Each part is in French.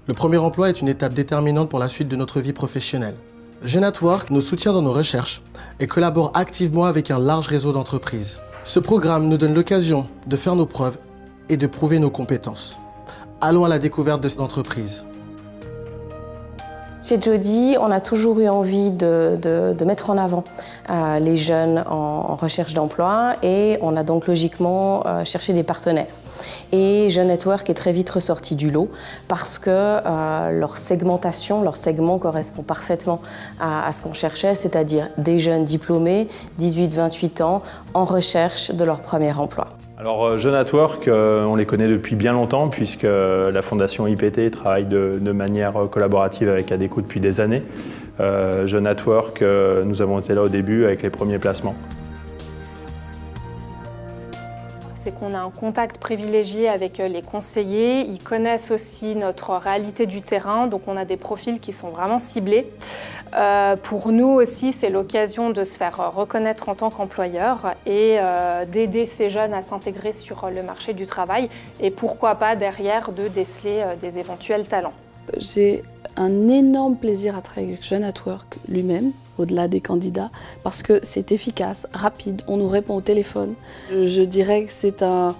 Le premier emploi est une étape déterminante pour la suite de notre vie professionnelle. Jeune at Work nous soutient dans nos recherches et collabore activement avec un large réseau d'entreprises. Ce programme nous donne l'occasion de faire nos preuves et de prouver nos compétences. Allons à la découverte de cette entreprise. Chez Jody, on a toujours eu envie de mettre en avant les jeunes en recherche d'emploi et on a donc logiquement cherché des partenaires. Et Jeune at Work est très vite ressorti du lot parce que leur segmentation, leur segment correspond parfaitement à ce qu'on cherchait, c'est-à-dire des jeunes diplômés, 18-28 ans, en recherche de leur premier emploi. Alors Jeune at Work, on les connaît depuis bien longtemps puisque la Fondation IPT travaille de manière collaborative avec ADECO depuis des années. Jeune at Work, nous avons été là au début avec les premiers placements. C'est qu'on a un contact privilégié avec les conseillers. Ils connaissent aussi notre réalité du terrain, donc on a des profils qui sont vraiment ciblés. Pour nous aussi, c'est l'occasion de se faire reconnaître en tant qu'employeur et d'aider ces jeunes à s'intégrer sur le marché du travail et pourquoi pas derrière de déceler des éventuels talents. J'ai un énorme plaisir à travailler avec Jeune at Work lui-même, au-delà des candidats, parce que c'est efficace, rapide, on nous répond au téléphone. Je dirais que c'est un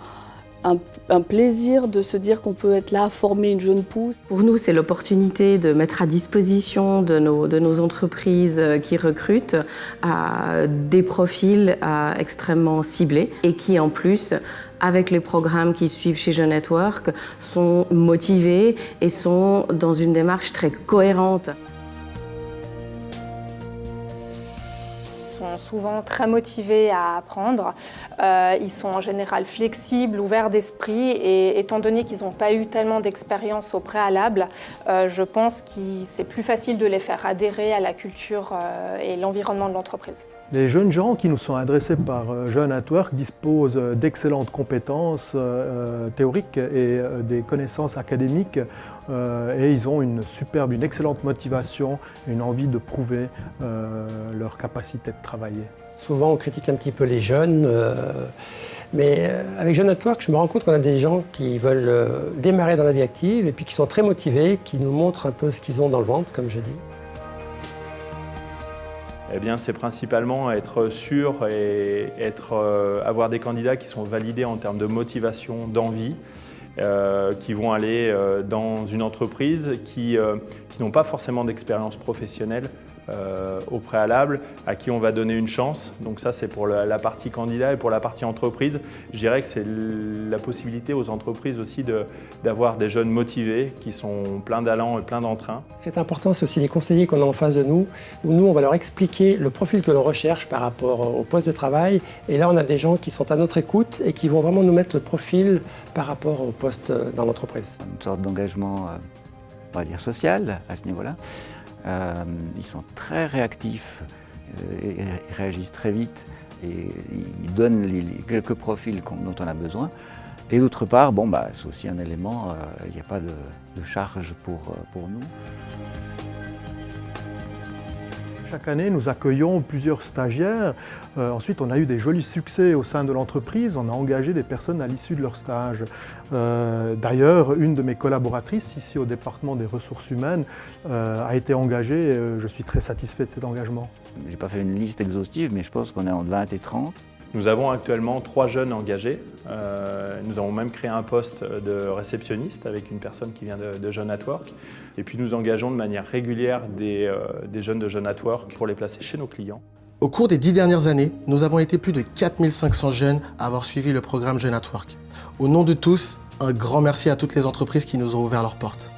plaisir de se dire qu'on peut être là, former une jeune pousse. Pour nous, c'est l'opportunité de mettre à disposition de nos entreprises qui recrutent des profils extrêmement ciblés et qui, en plus, avec les programmes qui suivent chez Jeune at Work, sont motivés et sont dans une démarche très cohérente. Sont souvent très motivés à apprendre. Ils sont en général flexibles, ouverts d'esprit et étant donné qu'ils n'ont pas eu tellement d'expérience au préalable, je pense que c'est plus facile de les faire adhérer à la culture et l'environnement de l'entreprise. Les jeunes gens qui nous sont adressés par Jeune at Work disposent d'excellentes compétences théoriques et des connaissances académiques et ils ont une excellente motivation, une envie de prouver leur capacité de travailler. Souvent on critique un petit peu les jeunes, mais avec Jeune at Work, je me rends compte qu'on a des gens qui veulent démarrer dans la vie active et puis qui sont très motivés, qui nous montrent un peu ce qu'ils ont dans le ventre, comme je dis. Eh bien, c'est principalement être sûr et avoir des candidats qui sont validés en termes de motivation, d'envie, qui vont aller dans une entreprise qui n'ont pas forcément d'expérience professionnelle au préalable, à qui on va donner une chance. Donc ça, c'est pour la partie candidat et pour la partie entreprise. Je dirais que c'est la possibilité aux entreprises aussi d'avoir des jeunes motivés qui sont pleins d'allant et pleins d'entrain. Ce qui est important, c'est aussi les conseillers qu'on a en face de nous. Nous, on va leur expliquer le profil que l'on recherche par rapport au poste de travail. Et là, on a des gens qui sont à notre écoute et qui vont vraiment nous mettre le profil par rapport au poste dans l'entreprise. Une sorte d'engagement, on va dire, social à ce niveau-là. Ils sont très réactifs, ils réagissent très vite et ils donnent quelques profils dont on a besoin. Et d'autre part, c'est aussi un élément, il n'y a pas de charge pour nous. Chaque année, nous accueillons plusieurs stagiaires. Ensuite, on a eu des jolis succès au sein de l'entreprise. On a engagé des personnes à l'issue de leur stage. D'ailleurs, une de mes collaboratrices ici au département des ressources humaines a été engagée. Je suis très satisfait de cet engagement. Je n'ai pas fait une liste exhaustive, mais je pense qu'on est entre 20 et 30. Nous avons actuellement 3 jeunes engagés. Nous avons même créé un poste de réceptionniste avec une personne qui vient de Jeune at Work. Et puis nous engageons de manière régulière des jeunes de Jeune at Work pour les placer chez nos clients. Au cours des 10 dernières années, nous avons été plus de 4500 jeunes à avoir suivi le programme Jeune at Work. Au nom de tous, un grand merci à toutes les entreprises qui nous ont ouvert leurs portes.